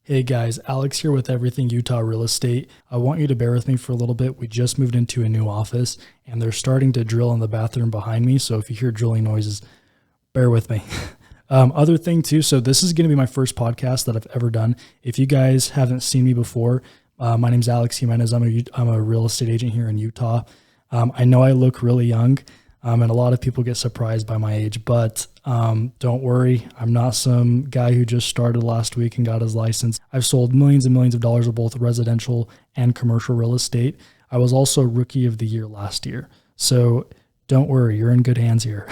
Hey guys, Alex here with Everything Utah Real Estate. I want you to bear with me for a little bit. We just moved into a new office and they're starting to drill in the bathroom behind me. So if you hear drilling noises, bear with me. Other thing too, so this is going to be my first podcast that I've ever done. If you guys haven't seen me before, my name's Alex Jimenez. I'm a real estate agent here in Utah. I know I look really young. And a lot of people get surprised by my age, but don't worry. I'm not some guy who just started last week and got his license. I've sold millions and millions of dollars of both residential and commercial real estate. I was also Rookie of the Year last year. So don't worry, you're in good hands here.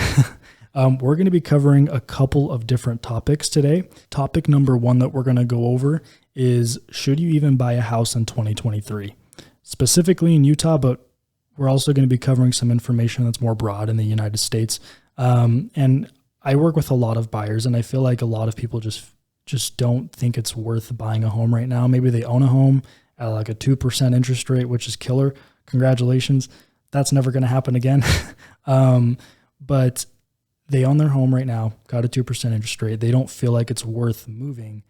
We're going to be covering a couple of different topics today. Topic number one that we're going to go over is, should you even buy a house in 2023? Specifically in Utah, but we're also going to be covering some information that's more broad in the United States. And I work with a lot of buyers, and I feel like a lot of people just don't think it's worth buying a home right now. Maybe they own a home at like a 2% interest rate, which is killer. Congratulations. That's never going to happen again. But they own their home right now, got a 2% interest rate. They don't feel like it's worth moving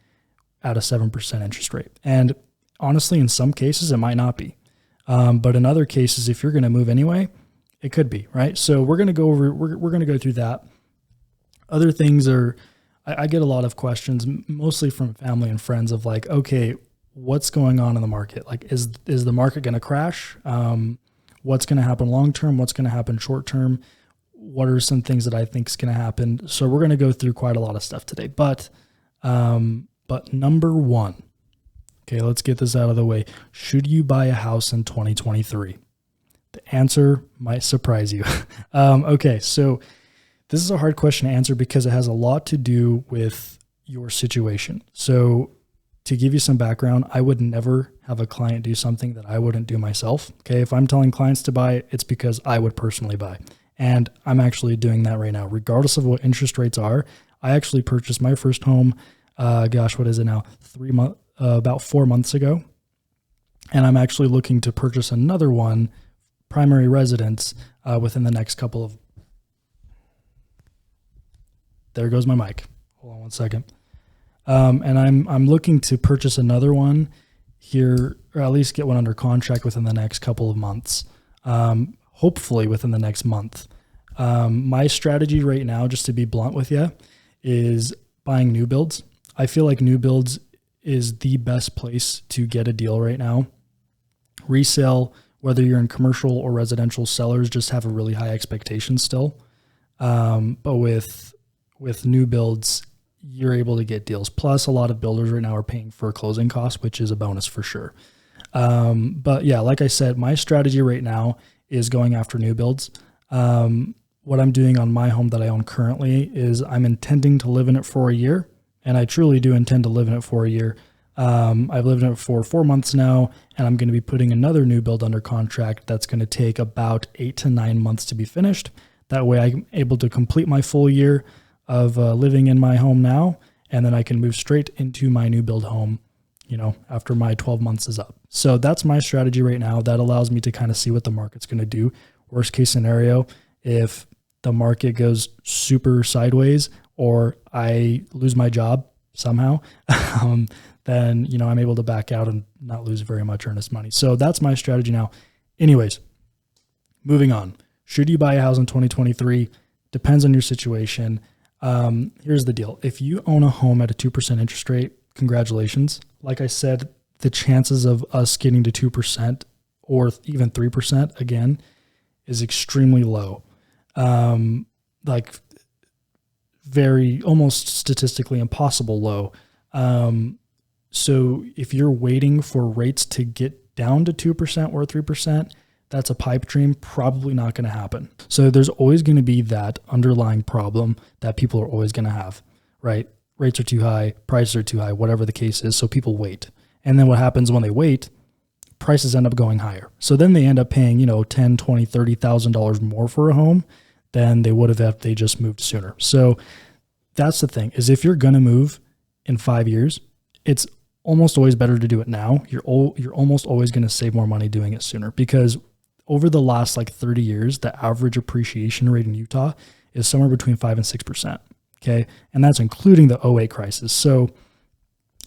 at a 7% interest rate. And honestly, in some cases, it might not be. But in other cases, if you're going to move anyway, it could be, right? So we're going to go over, we're going to go through that. Other things are, I get a lot of questions, mostly from family and friends of like, okay, what's going on in the market? Like, is the market going to crash? What's going to happen long-term? What's going to happen short-term? What are some things that I think is going to happen? So we're going to go through quite a lot of stuff today, but number one, okay, let's get this out of the way. Should you buy a house in 2023? The answer might surprise you. Okay, so this is a hard question to answer because it has a lot to do with your situation. So to give you some background, I would never have a client do something that I wouldn't do myself. Okay, if I'm telling clients to buy, it's because I would personally buy. And I'm actually doing that right now. Regardless of what interest rates are, I actually purchased my first home, what is it now? About 4 months ago. And I'm actually looking to purchase another one, primary residence, within the next couple of, there goes my mic. Hold on one second. And I'm looking to purchase another one here, or at least get one under contract within the next couple of months. Hopefully within the next month. My strategy right now, just to be blunt with you, is buying new builds. I feel like new builds is the best place to get a deal right now. Resale, whether you're in commercial or residential, sellers just have a really high expectation still. But with new builds, you're able to get deals. Plus, a lot of builders right now are paying for closing costs, which is a bonus for sure. But yeah, like I said, my strategy right now is going after new builds. What I'm doing on my home that I own currently is I'm intending to live in it for a year. And I truly do intend to live in it for a year. I've lived in it for 4 months now, and I'm going to be putting another new build under contract that's going to take about 8 to 9 months to be finished. That way I'm able to complete my full year of living in my home now, and then I can move straight into my new build home, after my 12 months is up. So that's my strategy right now. That allows me to kind of see what the market's going to do. Worst case scenario, if the market goes super sideways, or I lose my job somehow, then, I'm able to back out and not lose very much earnest money. So that's my strategy now. Anyways, moving on. Should you buy a house in 2023? Depends on your situation. Here's the deal. If you own a home at a 2% interest rate, congratulations. Like I said, the chances of us getting to 2% or even 3% again is extremely low. Very almost statistically impossible low. So if you're waiting for rates to get down to 2% or 3%, that's a pipe dream, probably not going to happen. So there's always going to be that underlying problem that people are always going to have, right? Rates are too high, prices are too high, whatever the case is. So people wait. And then what happens when they wait, prices end up going higher. So then they end up paying, $10,000, $20,000, $30,000 more for a home than they would have if they just moved sooner. So that's the thing, is if you're going to move in 5 years, it's almost always better to do it now. You're almost always going to save more money doing it sooner, because over the last 30 years, the average appreciation rate in Utah is somewhere between 5 and 6%. Okay. And that's including the '08 crisis. So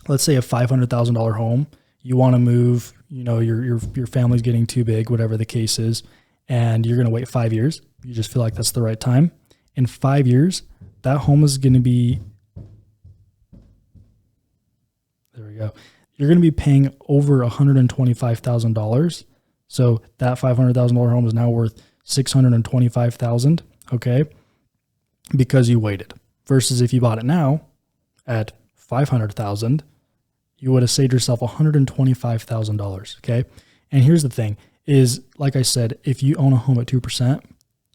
let's say a $500,000 home, you want to move, your family's getting too big, whatever the case is, and you're going to wait 5 years. You just feel like that's the right time. In 5 years, that home is going to be, there we go. You're going to be paying over $125,000. So that $500,000 home is now worth $625,000. Okay. Because you waited, versus if you bought it now at $500,000, you would have saved yourself $125,000. Okay. And here's the thing is, like I said, if you own a home at 2%,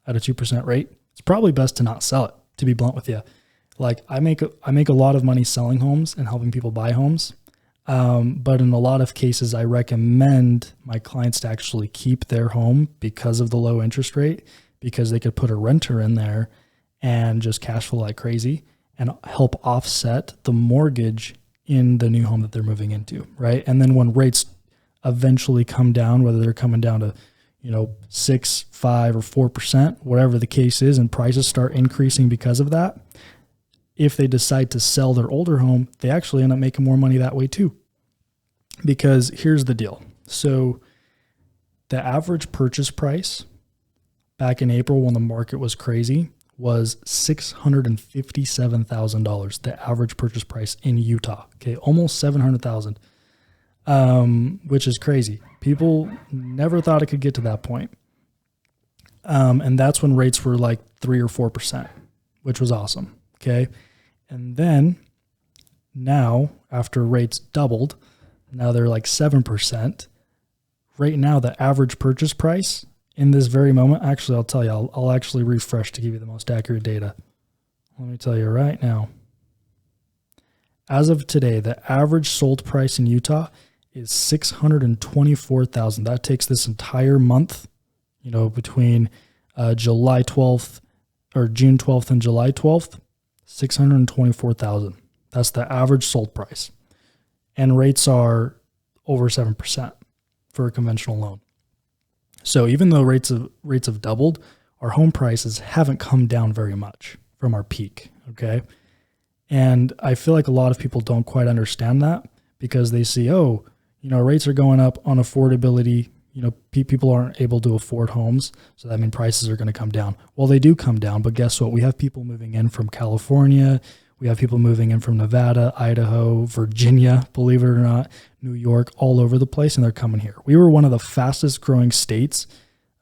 at a 2% rate, it's probably best to not sell it, to be blunt with you. Like I make a lot of money selling homes and helping people buy homes. But in a lot of cases, I recommend my clients to actually keep their home because of the low interest rate, because they could put a renter in there and just cash flow like crazy and help offset the mortgage in the new home that they're moving into, right? And then when rates eventually come down, whether they're coming down to 6, 5, or 4%, whatever the case is, and prices start increasing because of that, if they decide to sell their older home, they actually end up making more money that way too. Because here's the deal. So the average purchase price back in April when the market was crazy was $657,000, the average purchase price in Utah. Okay, almost $700,000, which is crazy. People never thought it could get to that point. And that's when rates were like 3 or 4%, which was awesome. Okay. And then now, after rates doubled, now they're like 7%. Right now, the average purchase price in this very moment, actually, I'll tell you, I'll actually refresh to give you the most accurate data. Let me tell you right now. As of today, the average sold price in Utah is $624,000. That takes this entire month, between July 12th or June 12th and July 12th, $624,000. That's the average sold price. And rates are over 7% for a conventional loan. So even though rates have doubled, our home prices haven't come down very much from our peak, okay? And I feel like a lot of people don't quite understand that because they see, rates are going up on affordability. People aren't able to afford homes, so that means prices are going to come down. Well, they do come down, but guess what? We have people moving in from California. We have people moving in from Nevada, Idaho, Virginia, believe it or not, New York, all over the place, and they're coming here. We were one of the fastest growing states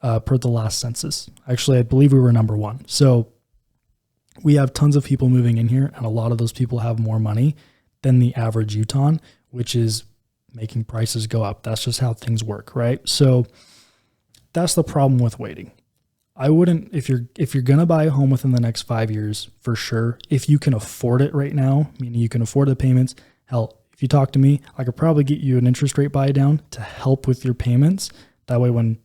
per the last census. Actually, I believe we were number 1. So we have tons of people moving in here, and a lot of those people have more money than the average Utahn, which is making prices go up. That's just how things work, right? So that's the problem with waiting. I wouldn't, if you're going to buy a home within the next 5 years, for sure, if you can afford it right now, meaning you can afford the payments, hell, if you talk to me, I could probably get you an interest rate buy down to help with your payments. That way, when,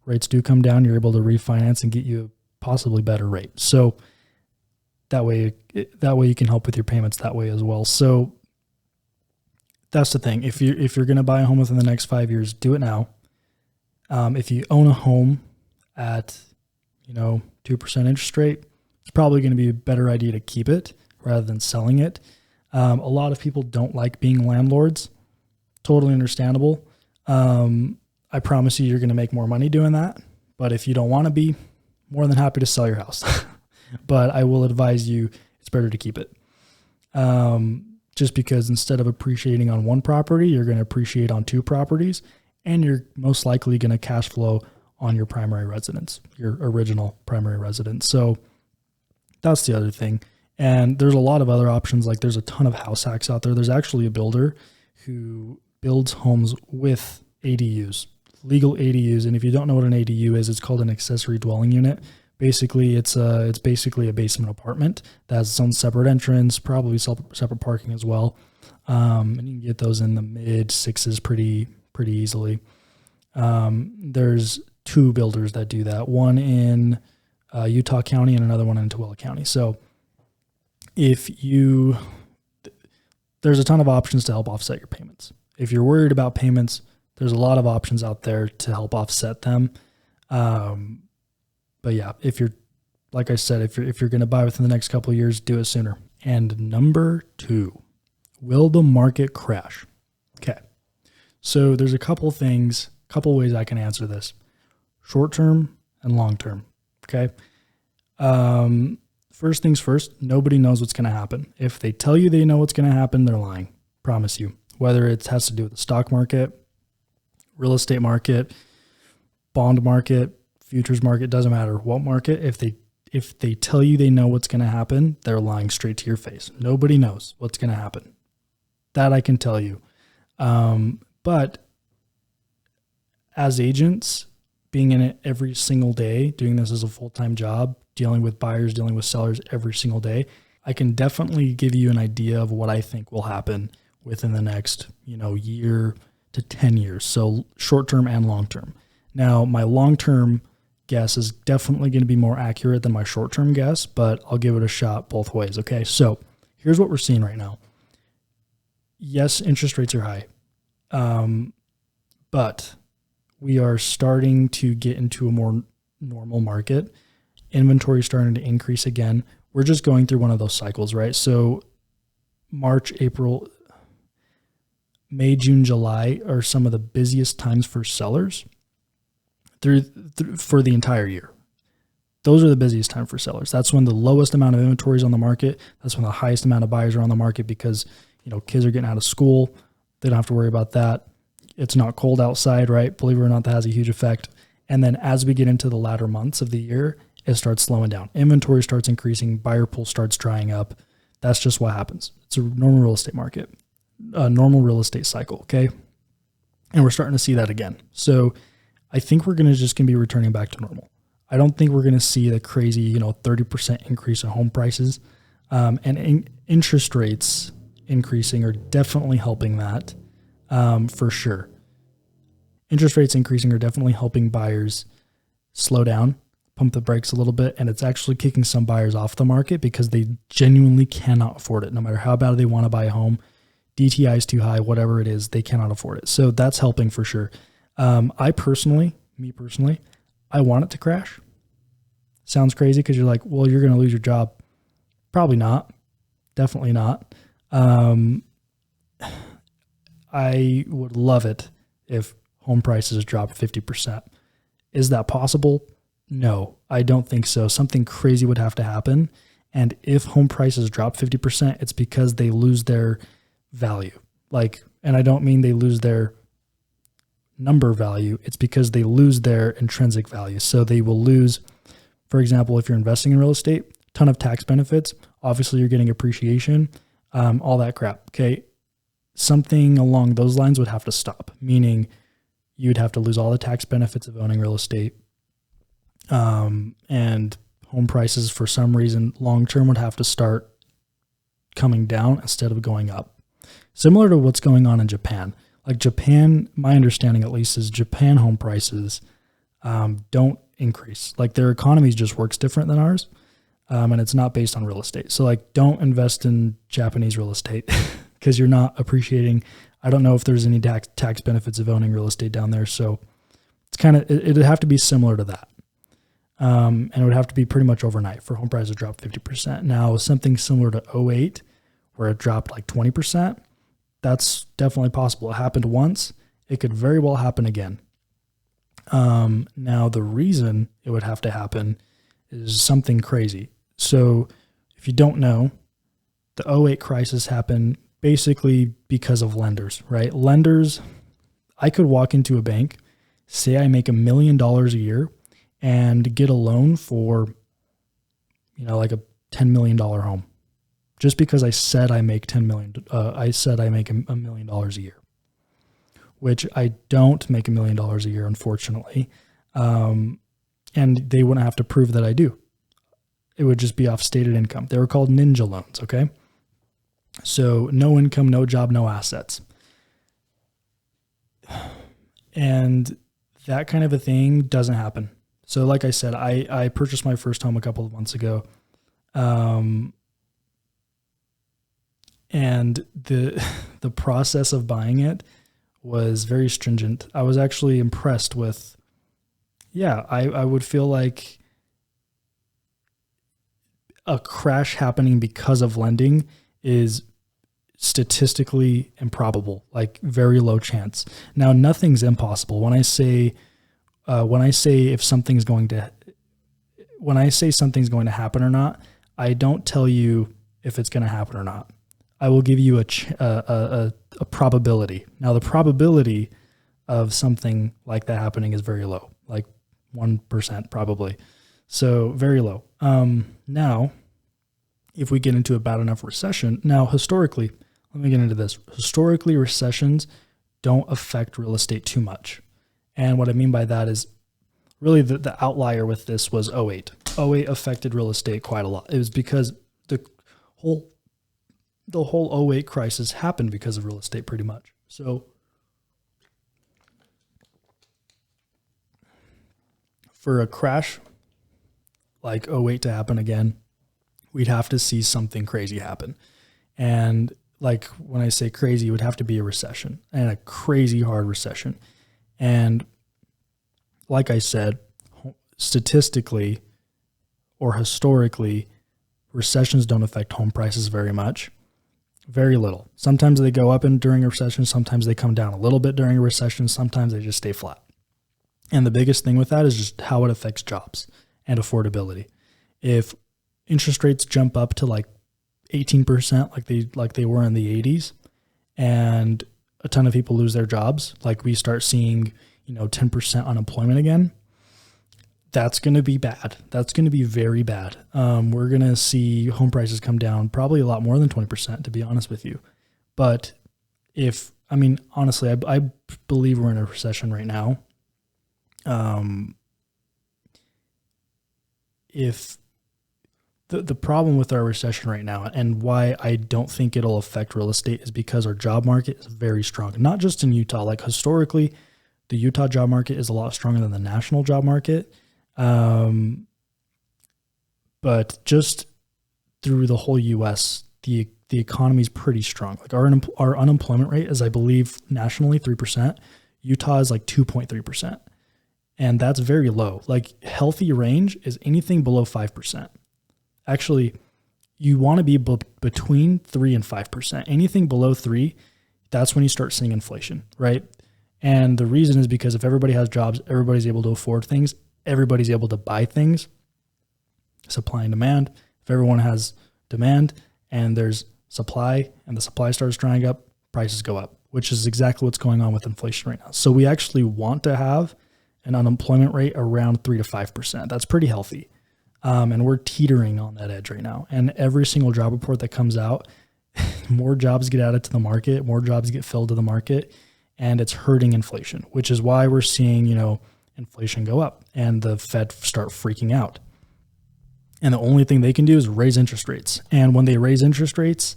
rates do come down, you're able to refinance and get you a possibly better rate. So that way you can help with your payments that way as well. So that's the thing. If you're going to buy a home within the next 5 years, do it now. If you own a home at 2% interest rate, it's probably going to be a better idea to keep it rather than selling it. A lot of people don't like being landlords. Totally understandable. I promise you're going to make more money doing that. But if you don't want to be, more than happy to sell your house. But I will advise you, it's better to keep it. Just because instead of appreciating on one property, you're going to appreciate on 2 properties, and you're most likely going to cash flow on your primary residence, your original primary residence. So that's the other thing. And there's a lot of other options. Like there's a ton of house hacks out there. There's actually a builder who builds homes with ADUs, legal ADUs. And if you don't know what an ADU is, it's called an accessory dwelling unit. Basically, it's basically a basement apartment that has its own separate entrance, probably separate parking as well. And you can get those in the mid 6s pretty easily. There's 2 builders that do that, one in Utah County and another one in Tooele County. So there's a ton of options to help offset your payments. If you're worried about payments, there's a lot of options out there to help offset them. But yeah, like I said, if you're going to buy within the next couple of years, do it sooner. And number 2, Will the market crash? Okay. So there's a couple ways I can answer this. Short term and long term. Okay. First things first, nobody knows what's going to happen. If they tell you they know what's going to happen, they're lying. Promise you. Whether it has to do with the stock market, real estate market, bond market, futures market, doesn't matter what market. If they tell you they know what's going to happen, they're lying straight to your face. Nobody knows what's going to happen. That I can tell you. But as agents, being in it every single day, doing this as a full-time job, dealing with buyers, dealing with sellers every single day, I can definitely give you an idea of what I think will happen within the next, year to 10 years. So short-term and long-term. Now, my long-term guess is definitely going to be more accurate than my short-term guess, but I'll give it a shot both ways. Okay. So here's what we're seeing right now. Yes, interest rates are high. But we are starting to get into a more normal market. Inventory is starting to increase again. We're just going through one of those cycles, right? So March, April, May, June, July are some of the busiest times for sellers for the entire year. Those are the busiest time for sellers. That's when the lowest amount of inventory is on the market. That's when the highest amount of buyers are on the market because, kids are getting out of school. They don't have to worry about that. It's not cold outside, right? Believe it or not, that has a huge effect. And then as we get into the latter months of the year, it starts slowing down. Inventory starts increasing. Buyer pool starts drying up. That's just what happens. It's a normal real estate market, a normal real estate cycle, okay? And we're starting to see that again. So I think we're going to be returning back to normal. I don't think we're going to see the crazy, 30% increase in home prices. And interest rates increasing are definitely helping that. For sure. Interest rates increasing are definitely helping buyers slow down, pump the brakes a little bit, and it's actually kicking some buyers off the market because they genuinely cannot afford it. No matter how bad they want to buy a home, DTI is too high, whatever it is, they cannot afford it. So that's helping for sure. Me personally, I want it to crash. Sounds crazy because you're like, well, you're going to lose your job. Probably not. Definitely not. I would love it if home prices drop 50%. Is that possible? No, I don't think so. Something crazy would have to happen. And if home prices drop 50%, it's because they lose their value. And I don't mean they lose their number value. It's because they lose their intrinsic value. So they will lose, for example, if you're investing in real estate, ton of tax benefits. Obviously, you're getting appreciation, all that crap. Okay. Something along those lines would have to stop, meaning you'd have to lose all the tax benefits of owning real estate. And home prices, for some reason, long-term would have to start coming down instead of going up. Similar to what's going on in Japan. Japan, my understanding at least, is Japan home prices don't increase. Their economy just works different than ours. And it's not based on real estate. So don't invest in Japanese real estate because you're not appreciating. I don't know if there's any tax benefits of owning real estate down there. So it's it'd have to be similar to that. And it would have to be pretty much overnight for home prices to drop 50%. Now, something similar to 2008, where it dropped 20%, that's definitely possible. It happened once. It could very well happen again. Now, the reason it would have to happen is something crazy. So if you don't know, the 2008 crisis happened basically because of lenders, right? Lenders, I could walk into a bank, say I make $1 million a year, and get a loan for, a $10 million home, just because I said I make $10 million. I said I make $1 million a year, which I don't make $1 million a year, unfortunately. And they wouldn't have to prove that I do. It would just be off stated income. They were called ninja loans. Okay. So no income, no job, no assets. And that kind of a thing doesn't happen. So like I said, I purchased my first home a couple of months ago. And the process of buying it was very stringent. I was actually impressed with, I would feel like a crash happening because of lending is statistically improbable, like very low chance. Now, nothing's impossible. When I say something's going to happen or not, I don't tell you if it's going to happen or not. I will give you a probability. Now, the probability of something like that happening is very low, like 1% probably. So very low. Now, if we get into a bad enough recession, now historically, let me get into this. Historically, recessions don't affect real estate too much. And what I mean by that is really the outlier with this was 08. 08 affected real estate quite a lot. It was because the whole 08 crisis happened because of real estate pretty much. So for a crash like 08 to happen again, we'd have to see something crazy happen. And like when I say crazy, it would have to be a recession, and a crazy hard recession. And like I said, statistically or historically, recessions don't affect home prices very much. Very little. Sometimes they go up during a recession. Sometimes they come down a little bit during a recession. Sometimes they just stay flat. And the biggest thing with that is just how it affects jobs and affordability. If interest rates jump up to like 18% like they were in the 80s, and a ton of people lose their jobs, like we start seeing, 10% unemployment again, that's going to be bad. That's going to be very bad. We're going to see home prices come down probably a lot more than 20%, to be honest with you. But honestly, I believe we're in a recession right now. If the problem with our recession right now, and why I don't think it'll affect real estate, is because our job market is very strong. Not just in Utah. Like historically, the Utah job market is a lot stronger than the national job market. But just through the whole U.S., the economy is pretty strong. Like our unemployment rate is, I believe, nationally 3%. Utah is like 2.3%. And that's very low. Like healthy range is anything below 5%. Actually, you want to be between 3 and 5%. Anything below 3, that's when you start seeing inflation, right? And the reason is because if everybody has jobs, everybody's able to afford things, everybody's able to buy things, supply and demand. If everyone has demand and there's supply and the supply starts drying up, prices go up, which is exactly what's going on with inflation right now. So we actually want to have an unemployment rate around 3 to 5%. That's pretty healthy. And we're teetering on that edge right now. And every single job report that comes out, more jobs get added to the market, more jobs get filled to the market, and it's hurting inflation, which is why we're seeing, inflation go up and the Fed start freaking out. And the only thing they can do is raise interest rates. And when they raise interest rates,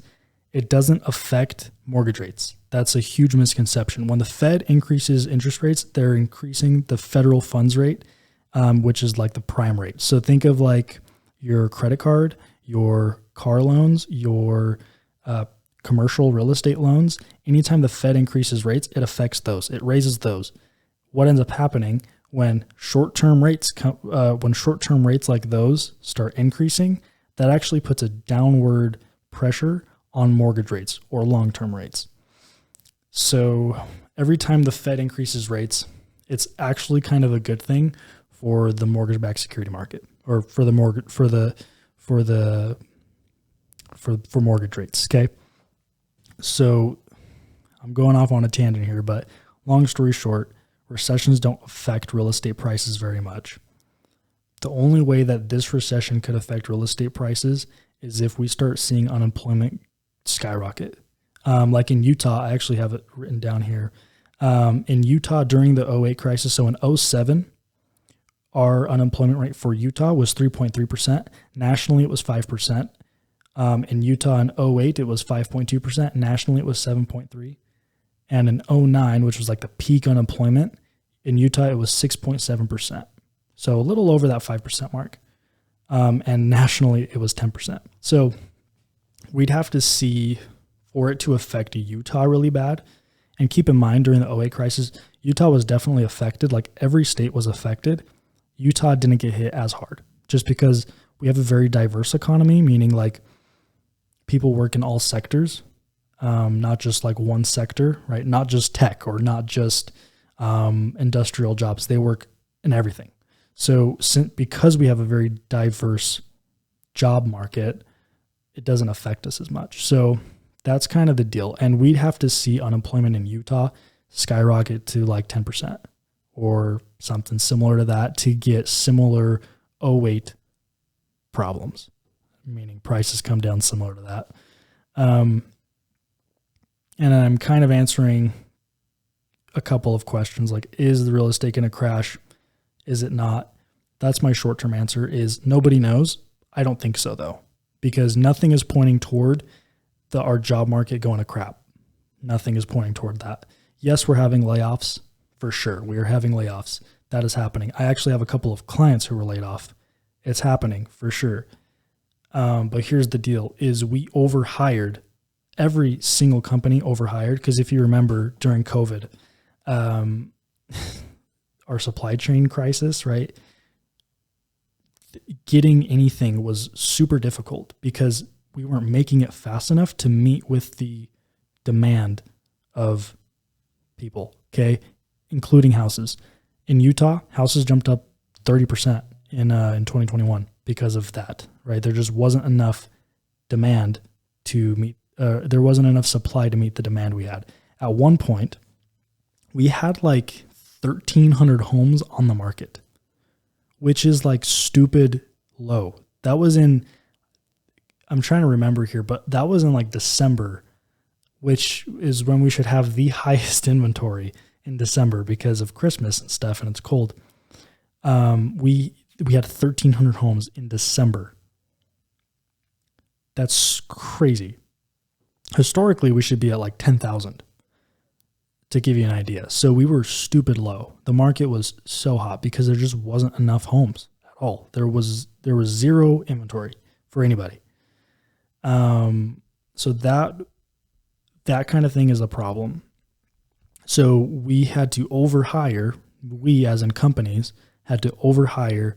it doesn't affect mortgage rates. That's a huge misconception. When the Fed increases interest rates, they're increasing the federal funds rate, which is like the prime rate. So think of like your credit card, your car loans, your commercial real estate loans. Anytime the Fed increases rates, it affects those. It raises those. What ends up happening when short-term rates like those start increasing, that actually puts a downward pressure on mortgage rates or long-term rates. So every time the Fed increases rates, it's actually kind of a good thing for the mortgage-backed security market, or for mortgage rates. Okay. So I'm going off on a tangent here, but long story short, recessions don't affect real estate prices very much. The only way that this recession could affect real estate prices is if we start seeing unemployment skyrocket. Like in Utah, I actually have it written down here. In Utah during the 08 crisis, so in 07, our unemployment rate for Utah was 3.3%. Nationally, it was 5%. In Utah in 08, it was 5.2%. Nationally, it was 7.3%. And in 09, which was like the peak unemployment, in Utah, it was 6.7%. So a little over that 5% mark. And nationally, it was 10%. So we'd have to see for it to affect Utah really bad. And keep in mind, during the 08 crisis, Utah was definitely affected. Like every state was affected. Utah didn't get hit as hard just because we have a very diverse economy, meaning like people work in all sectors. not just like one sector, right? Not just tech or not just industrial jobs. They work in everything. So because we have a very diverse job market, it doesn't affect us as much. So that's kind of the deal. And we'd have to see unemployment in Utah skyrocket to like 10% or something similar to that to get similar '08 problems, meaning prices come down similar to that. And I'm kind of answering a couple of questions like, is the real estate going to crash? Is it not? That's my short-term answer is nobody knows. I don't think so though, because nothing is pointing toward our job market going to crap. Nothing is pointing toward that. Yes, we're having layoffs for sure. We are having layoffs. That is happening. I actually have a couple of clients who were laid off. It's happening for sure. But here's the deal is we overhired. Every single company overhired. Because if you remember during COVID, our supply chain crisis, right? Getting anything was super difficult because we weren't making it fast enough to meet with the demand of people, okay? Including houses. In Utah, houses jumped up 30% in 2021 because of that, right? There just wasn't enough demand to meet, there wasn't enough supply to meet the demand we had. At one point, we had like 1,300 homes on the market, which is like stupid low. That was I'm trying to remember here, but that was in like December, which is when we should have the highest inventory in December because of Christmas and stuff and it's cold. We had 1,300 homes in December. That's crazy. Historically, we should be at like 10,000 to give you an idea. So we were stupid low. The market was so hot because there just wasn't enough homes at all. There was zero inventory for anybody. So that kind of thing is a problem. So we had to overhire, we as in companies had to overhire,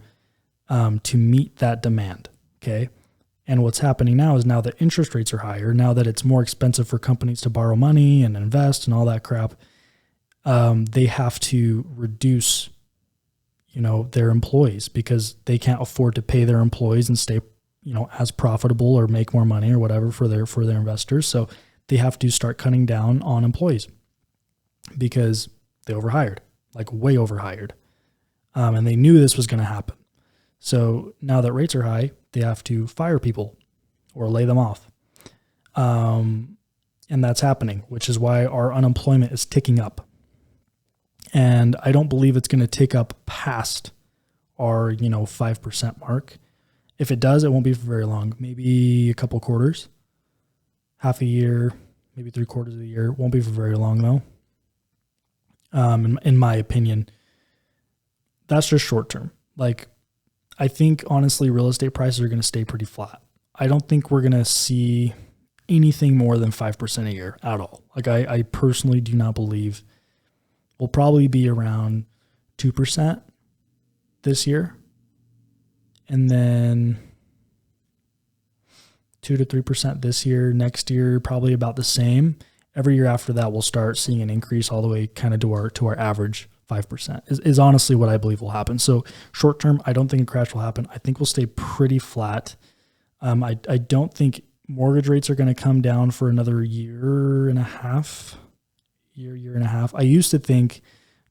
to meet that demand. Okay. And what's happening now is now that interest rates are higher, now that it's more expensive for companies to borrow money and invest and all that crap, they have to reduce, their employees because they can't afford to pay their employees and stay, as profitable or make more money or whatever for their investors. So they have to start cutting down on employees because they overhired, like way overhired. And they knew this was going to happen. So now that rates are high, they have to fire people or lay them off. And that's happening, which is why our unemployment is ticking up. And I don't believe it's going to tick up past our, 5% mark. If it does, it won't be for very long. Maybe a couple quarters, half a year, maybe 3/4 of the year. Won't be for very long though. In my opinion, that's just short term. Like, I think honestly, real estate prices are going to stay pretty flat. I don't think we're going to see anything more than 5% a year at all. Like I personally do not believe we'll probably be around 2% this year. And then 2 to 3% this year. Next year, probably about the same. Every year after that, we'll start seeing an increase all the way kind of to our average 5% is honestly what I believe will happen. So short term, I don't think a crash will happen. I think we'll stay pretty flat. I don't think mortgage rates are going to come down for another year and a half. I used to think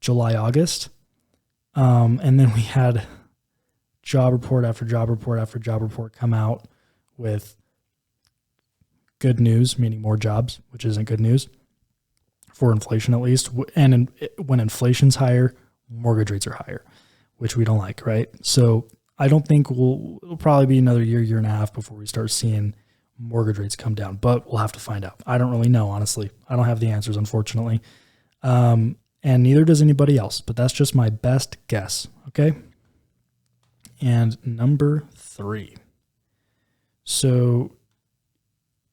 July, August. And then we had job report after job report after job report come out with good news, meaning more jobs, which isn't good news for inflation at least. And when inflation's higher, mortgage rates are higher, which we don't like, right? So I don't think it'll probably be another year and a half before we start seeing mortgage rates come down, but we'll have to find out. I don't really know, honestly. I don't have the answers, unfortunately. And neither does anybody else, but that's just my best guess. Okay. And number 3. So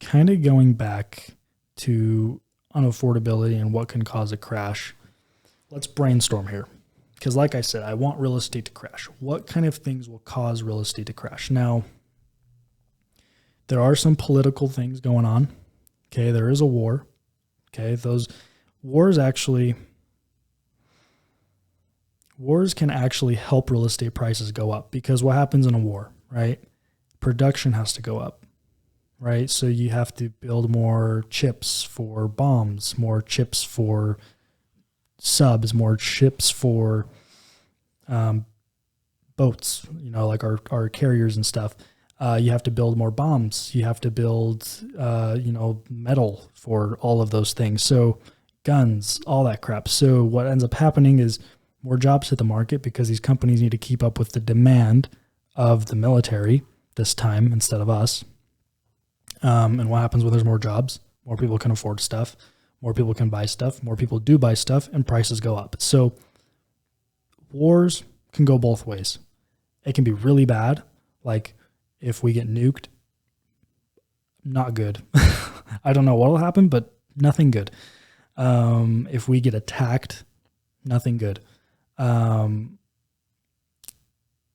kind of going back to unaffordability and what can cause a crash, let's brainstorm here. Because like I said, I want real estate to crash. What kind of things will cause real estate to crash? Now, there are some political things going on. Okay, there is a war. Okay, those wars can actually help real estate prices go up, because what happens in a war, right? Production has to go up, right? So you have to build more chips for bombs, more chips for subs, more chips for boats, like our carriers and stuff. You have to build more bombs. You have to build, metal for all of those things. So guns, all that crap. So what ends up happening is more jobs hit the market, because these companies need to keep up with the demand of the military this time instead of us. And what happens when there's more jobs? More people can afford stuff. More people can buy stuff. More people do buy stuff, and prices go up. So wars can go both ways. It can be really bad, like if we get nuked, not good. I don't know what will happen, but nothing good. If we get attacked, nothing good.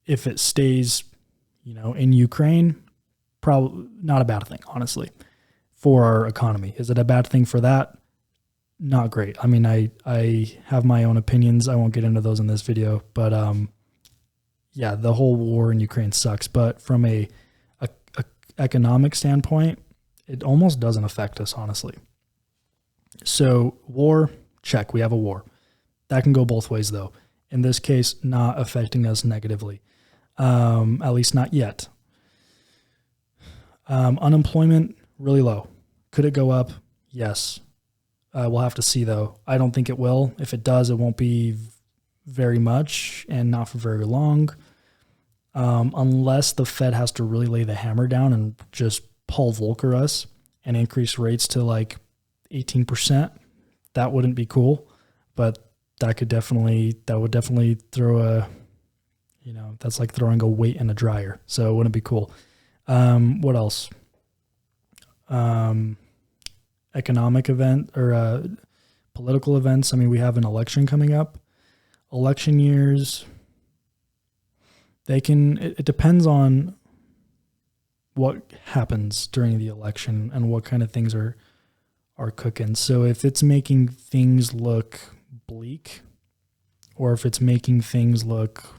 If it stays, in Ukraine, probably not a bad thing, honestly, for our economy. Is it a bad thing for that? Not great. I mean, I have my own opinions. I won't get into those in this video, but yeah, the whole war in Ukraine sucks. But from a economic standpoint, it almost doesn't affect us, honestly. So war, check. We have a war. That can go both ways, though. In this case, not affecting us negatively, at least not yet. Unemployment, really low. Could it go up? Yes. We'll have to see, though. I don't think it will. If it does, it won't be very much and not for very long. Unless the Fed has to really lay the hammer down and just Paul Volcker us and increase rates to like 18%. That wouldn't be cool, but that would definitely throw that's like throwing a weight in a dryer. So it wouldn't be cool. What else? Economic event or political events. I mean, we have an election coming up. Election years, it depends on what happens during the election and what kind of things are cooking. So if it's making things look bleak, or if it's making things look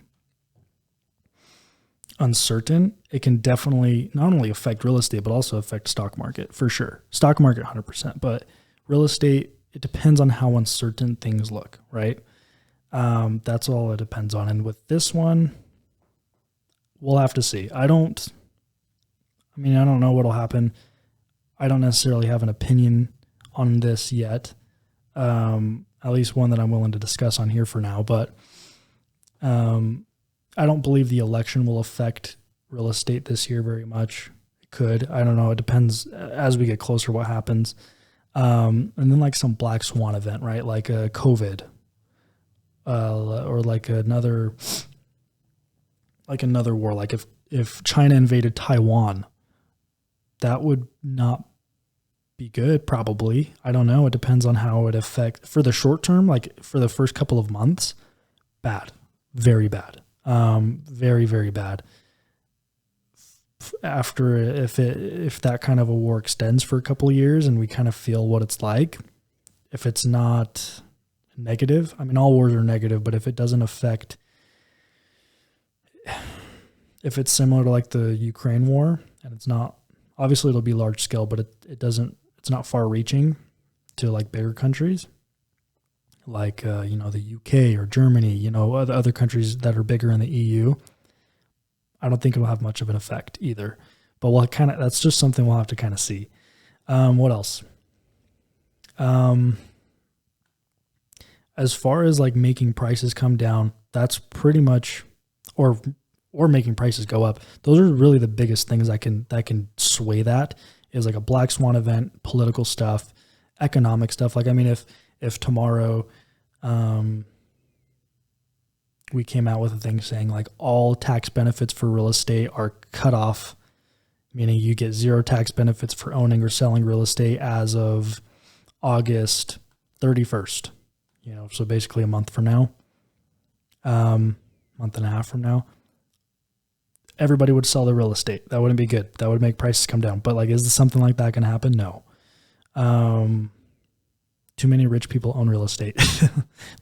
uncertain, it can definitely not only affect real estate, but also affect stock market for sure. Stock market 100%, but real estate, it depends on how uncertain things look, right? That's all it depends on. And with this one, we'll have to see. I don't know what'll happen. I don't necessarily have an opinion on this yet. At least one that I'm willing to discuss on here for now, but I don't believe the election will affect real estate this year very much. It could. I don't know. It depends as we get closer what happens. And then like some black swan event, right? Like a COVID, or like another war. Like if China invaded Taiwan, that would not be good, probably. I don't know. It depends on how it affects. For the short term, like for the first couple of months, bad. Very bad. Very, very bad. After, if that kind of a war extends for a couple of years and we kind of feel what it's like, if it's not negative, I mean, all wars are negative, but if it doesn't affect, if it's similar to like the Ukraine war, and it's not, obviously it'll be large scale, but it's not far reaching to like bigger countries like, the UK or Germany, other countries that are bigger in the EU. I don't think it'll have much of an effect either, but that's just something we'll have to kind of see. What else? As far as like making prices come down, that's pretty much, or making prices go up. Those are really the biggest things that can sway that, is like a black swan event, political stuff, economic stuff. Like, I mean, if tomorrow, we came out with a thing saying like all tax benefits for real estate are cut off, meaning you get zero tax benefits for owning or selling real estate as of August 31st, so basically a month from now, month and a half from now, everybody would sell their real estate. That wouldn't be good. That would make prices come down. But like, is something like that going to happen? No. Too many rich people own real estate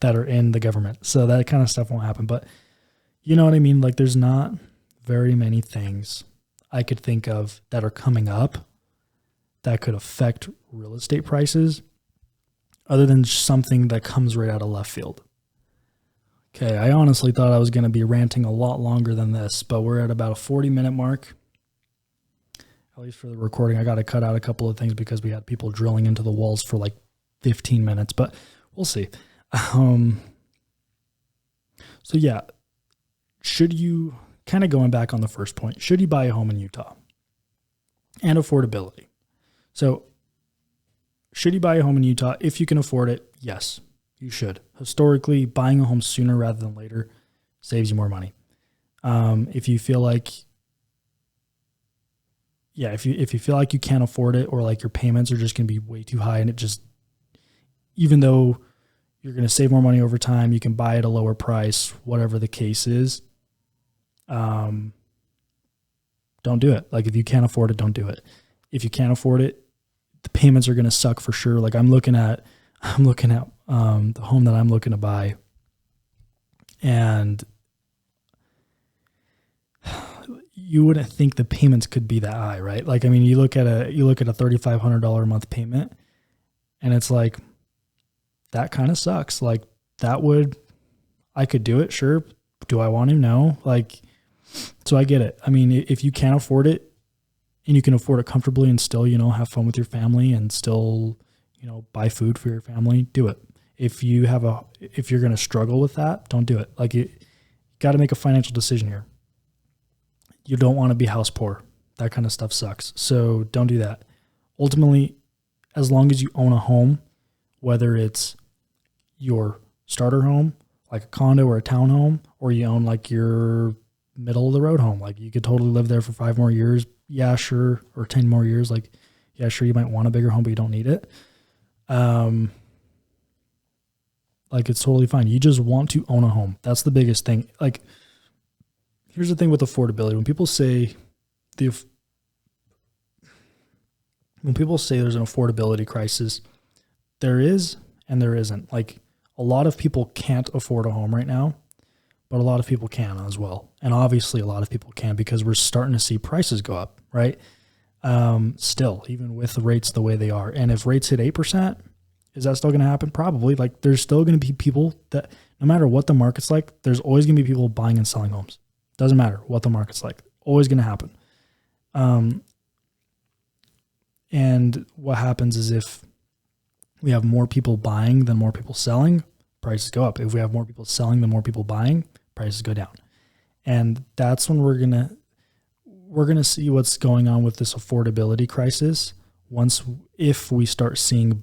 that are in the government. So that kind of stuff won't happen. But you know what I mean? Like there's not very many things I could think of that are coming up that could affect real estate prices other than something that comes right out of left field. Okay, I honestly thought I was going to be ranting a lot longer than this, but we're at about a 40-minute mark, at least for the recording. I got to cut out a couple of things because we had people drilling into the walls for like 15 minutes, but we'll see. So yeah, should you, kind of going back on the first point, should you buy a home in Utah? And affordability. So should you buy a home in Utah? If you can afford it, yes, you should. Historically, buying a home sooner rather than later saves you more money. If you feel like, if you feel like you can't afford it, or like your payments are just going to be way too high, and it just, even though you're going to save more money over time, you can buy at a lower price, whatever the case is, don't do it. Like if you can't afford it, don't do it. If you can't afford it, the payments are going to suck for sure. Like I'm looking at the home that I'm looking to buy, and you wouldn't think the payments could be that high, right? Like, I mean, you look at a $3,500 a month payment, and it's like, that kind of sucks. Like I could do it. Sure. Do I want to? No. Like, so I get it. I mean, if you can't afford it and you can afford it comfortably and still, have fun with your family and still, buy food for your family, do it. If you're going to struggle with that, don't do it. Like you got to make a financial decision here. You don't want to be house poor. That kind of stuff sucks. So don't do that. Ultimately, as long as you own a home, whether it's your starter home, like a condo or a townhome, or you own like your middle of the road home, like you could totally live there for 5 more years. Yeah, sure. Or 10 more years. Like, yeah, sure. You might want a bigger home, but you don't need it. Like it's totally fine. You just want to own a home. That's the biggest thing. Like, here's the thing with affordability. When people say there's an affordability crisis, there is and there isn't. Like a lot of people can't afford a home right now, but a lot of people can as well. And obviously a lot of people can because we're starting to see prices go up, right? Still, even with the rates the way they are. And if rates hit 8%, is that still going to happen? Probably. Like there's still going to be people that no matter what the market's like, there's always going to be people buying and selling homes. Doesn't matter what the market's like. Always going to happen. And what happens is if we have more people buying than more people selling, prices go up. If we have more people selling than more people buying, prices go down. And that's when we're going to see what's going on with this affordability crisis. If we start seeing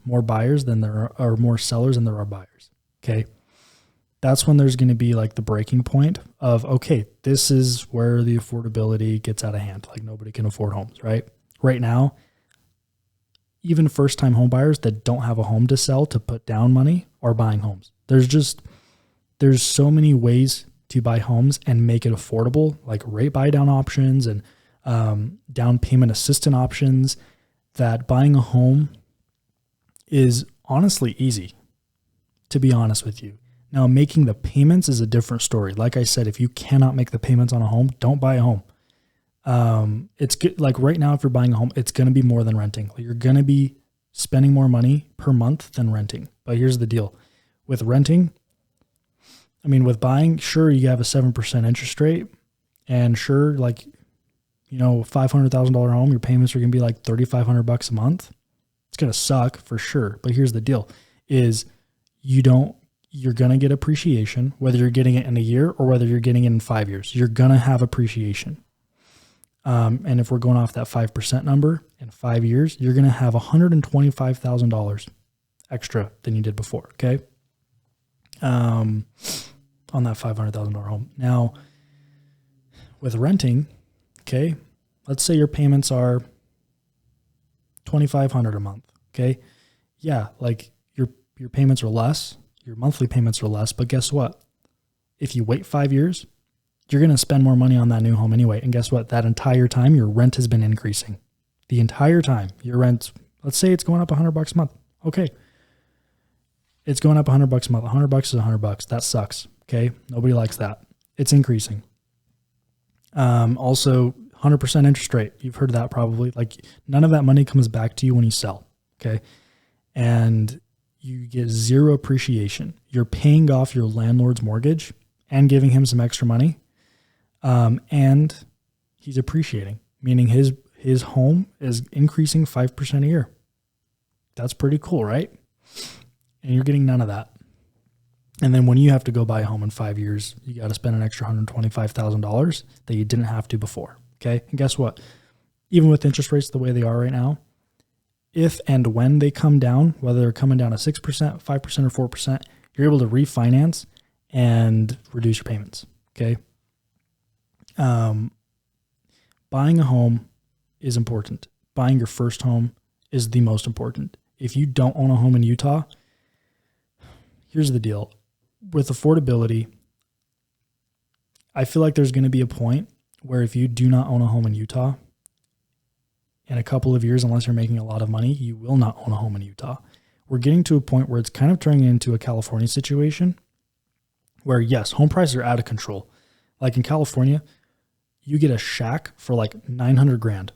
more buyers than there are more sellers than there are buyers. Okay. That's when there's going to be like the breaking point of, okay, this is where the affordability gets out of hand. Like nobody can afford homes, right? Right now, even first-time home buyers that don't have a home to sell to put down money are buying homes. There's so many ways to buy homes and make it affordable, like rate buy down options and down payment assistance options, that buying a home is honestly easy, to be honest with you. Now, making the payments is a different story. Like I said, if you cannot make the payments on a home, don't buy a home. It's good. Like right now, if you're buying a home, it's going to be more than renting. You're going to be spending more money per month than renting. But here's the deal with renting. I mean, with buying, sure, you have a 7% interest rate, and sure, like, $500,000 home, your payments are going to be like $3,500 a month. It's going to suck for sure. But here's the deal is you're going to get appreciation, whether you're getting it in a year or whether you're getting it in 5 years, you're going to have appreciation. And if we're going off that 5% number in 5 years, you're going to have $125,000 extra than you did before. Okay. On that $500,000 home. Now with renting, okay, let's say your payments are $2,500 a month. Okay. Yeah. Like your payments are less, your monthly payments are less, but guess what? If you wait 5 years, you're going to spend more money on that new home anyway. And guess what? That entire time, your rent has been increasing. The entire time, your rent, Let's say it's going up $100 a month. Okay. It's going up $100 a month. $100 is $100. That sucks. Okay. Nobody likes that. It's increasing. Also 100% interest rate. You've heard of that probably. Like none of that money comes back to you when you sell. Okay. And you get zero appreciation. You're paying off your landlord's mortgage and giving him some extra money. And he's appreciating, meaning his home is increasing 5% a year. That's pretty cool, right? And you're getting none of that. And then when you have to go buy a home in 5 years, you got to spend an extra $125,000 that you didn't have to before. Okay. And guess what? Even with interest rates the way they are right now, if and when they come down, whether they're coming down to 6%, 5%, or 4%, you're able to refinance and reduce your payments. Okay. Buying a home is important. Buying your first home is the most important. If you don't own a home in Utah, here's the deal. With affordability, I feel like there's going to be a point where if you do not own a home in Utah, in a couple of years, unless you're making a lot of money, you will not own a home in Utah. We're getting to a point where it's kind of turning into a California situation where, yes, home prices are out of control. Like in California, you get a shack for like 900 grand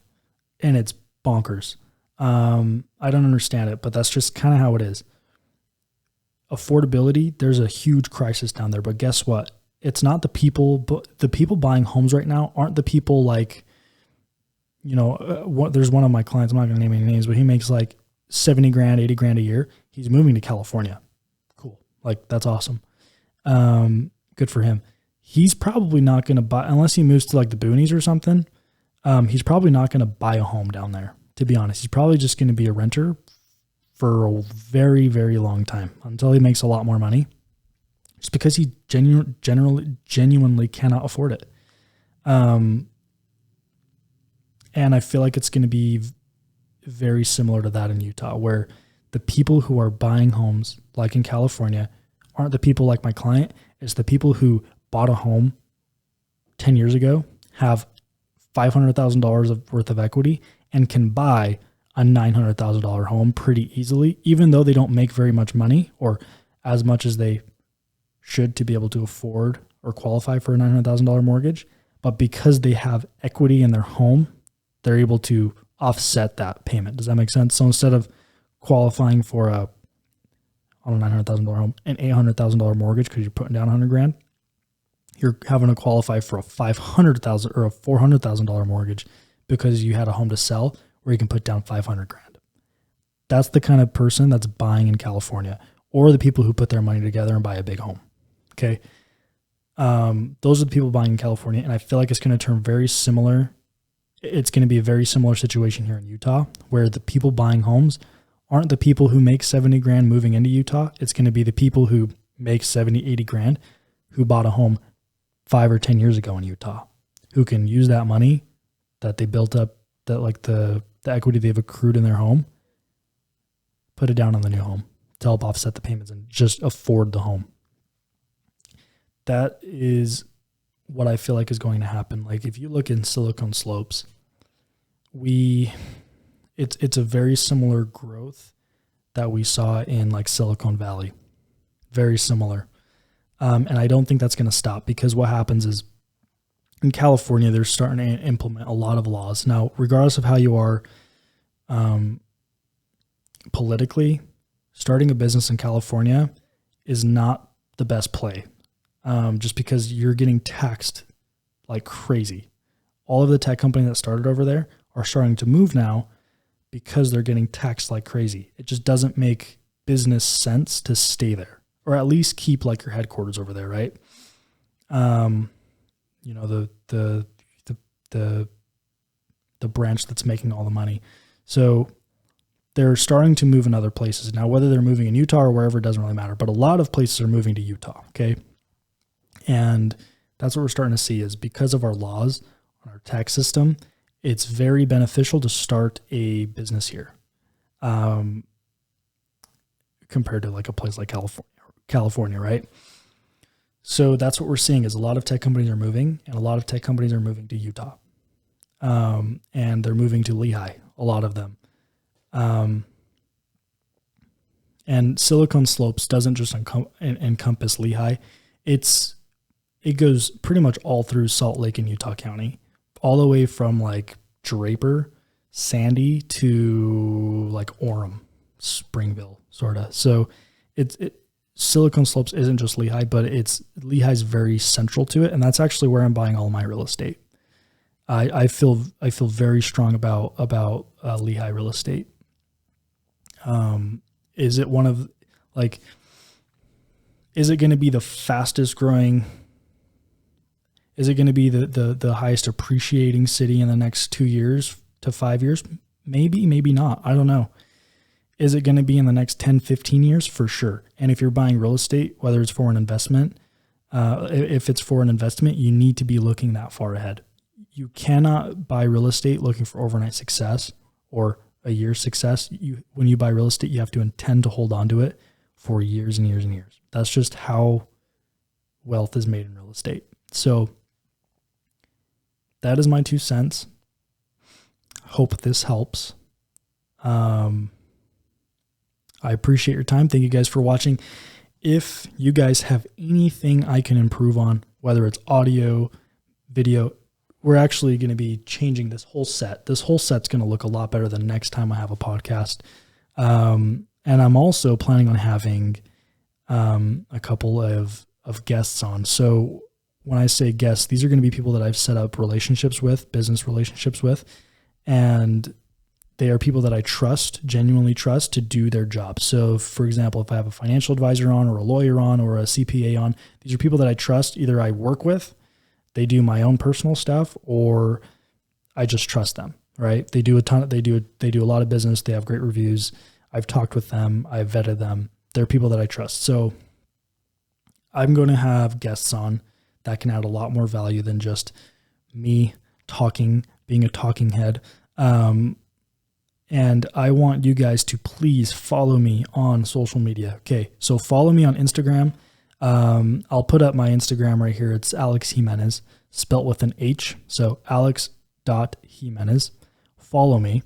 and it's bonkers. I don't understand it, but that's just kind of how it is. Affordability, there's a huge crisis down there, but guess what? It's not the people, but the people buying homes right now aren't the people like, there's one of my clients, I'm not going to name any names, but he makes like 70 grand, 80 grand a year. He's moving to California. Cool. Like that's awesome. Good for him. He's probably not going to buy, unless he moves to like the boonies or something. He's probably not going to buy a home down there, to be honest. He's probably just going to be a renter for a very, very long time until he makes a lot more money, just because he genuinely cannot afford it. And I feel like it's going to be very similar to that in Utah, where the people who are buying homes, like in California, aren't the people like my client. It's the people who bought a home 10 years ago, have $500,000 worth of equity, and can buy a $900,000 home pretty easily, even though they don't make very much money or as much as they should to be able to afford or qualify for a $900,000 mortgage. But because they have equity in their home, they're able to offset that payment. Does that make sense? So instead of qualifying for a $900,000 home, an $800,000 mortgage because you're putting down 100 grand, you're having to qualify for a $500,000 or a $400,000 mortgage because you had a home to sell where you can put down 500 grand. That's the kind of person that's buying in California, or the people who put their money together and buy a big home. Okay. Those are the people buying in California. And I feel like it's going to turn very similar. It's going to be a very similar situation here in Utah, where the people buying homes aren't the people who make 70 grand moving into Utah. It's going to be the people who make 70, 80 grand who bought a home 5 or 10 years ago in Utah, who can use that money that they built up, that like the equity they've accrued in their home, put it down on the new home to help offset the payments and just afford the home. That is what I feel like is going to happen. Like if you look in Silicon Slopes, it's a very similar growth that we saw in like Silicon Valley. Very similar. And I don't think that's going to stop, because what happens is in California, they're starting to implement a lot of laws. Now, regardless of how you are politically, starting a business in California is not the best play, just because you're getting taxed like crazy. All of the tech companies that started over there are starting to move now because they're getting taxed like crazy. It just doesn't make business sense to stay there, or at least keep like your headquarters over there, right? The branch that's making all the money. So they're starting to move in other places. Now, whether they're moving in Utah or wherever, it doesn't really matter, but a lot of places are moving to Utah. Okay. And that's what we're starting to see, is because of our laws on our tax system, it's very beneficial to start a business here. Compared to like a place like California, right? So that's what we're seeing, is a lot of tech companies are moving, and a lot of tech companies are moving to Utah. And they're moving to Lehigh, a lot of them. And Silicon Slopes doesn't just encompass Lehigh. It goes pretty much all through Salt Lake and Utah County, all the way from like Draper, Sandy to like Orem, Springville, sort of. So Silicon Slopes isn't just Lehigh, but Lehigh's very central to it, and that's actually where I'm buying all my real estate. I feel very strong about Lehigh real estate. Is it going to be the fastest growing? Is it going to be the highest appreciating city in the next 2 years to 5 years? Maybe, maybe not. I don't know. Is it going to be in the next 10, 15 years? For sure. And if you're buying real estate, whether it's for an investment, if it's for an investment, you need to be looking that far ahead. You cannot buy real estate looking for overnight success or a year's success. When you buy real estate, you have to intend to hold on to it for years and years and years. That's just how wealth is made in real estate. So that is my 2 cents. Hope this helps. I appreciate your time. Thank you guys for watching. If you guys have anything I can improve on, whether it's audio, video, we're actually going to be changing this whole set. This whole set's going to look a lot better than next time I have a podcast. And I'm also planning on having a couple of guests on. So when I say guests, these are going to be people that I've set up relationships with, business relationships with, and they are people that I trust, genuinely trust, to do their job. So for example, if I have a financial advisor on or a lawyer on or a CPA on, these are people that I trust. Either I work with, they do my own personal stuff, or I just trust them, right? They do a lot of business. They have great reviews. I've talked with them. I've vetted them. They're people that I trust. So I'm going to have guests on that can add a lot more value than just me talking, being a talking head. And I want you guys to please follow me on social media. Okay. So follow me on Instagram. I'll put up my Instagram right here. It's Alex Jimenez, spelt with an H. So alex.jimenez. Follow me,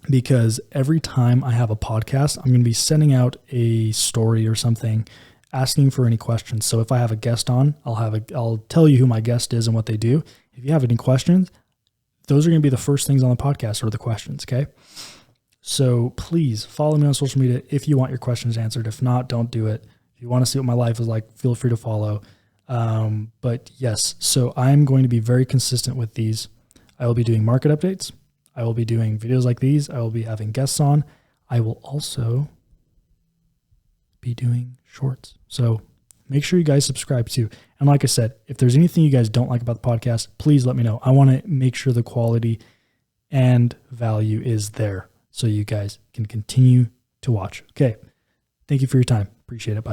because every time I have a podcast, I'm going to be sending out a story or something asking for any questions. So if I have a guest on, I'll tell you who my guest is and what they do. If you have any questions, those are going to be the first things on the podcast, or the questions. Okay. So please follow me on social media if you want your questions answered. If not, don't do it. If you want to see what my life is like, feel free to follow. But yes, so I'm going to be very consistent with these. I will be doing market updates. I will be doing videos like these. I will be having guests on. I will also be doing shorts. So make sure you guys subscribe too. And like I said, if there's anything you guys don't like about the podcast, please let me know. I want to make sure the quality and value is there so you guys can continue to watch. Okay. Thank you for your time. Appreciate it. Bye.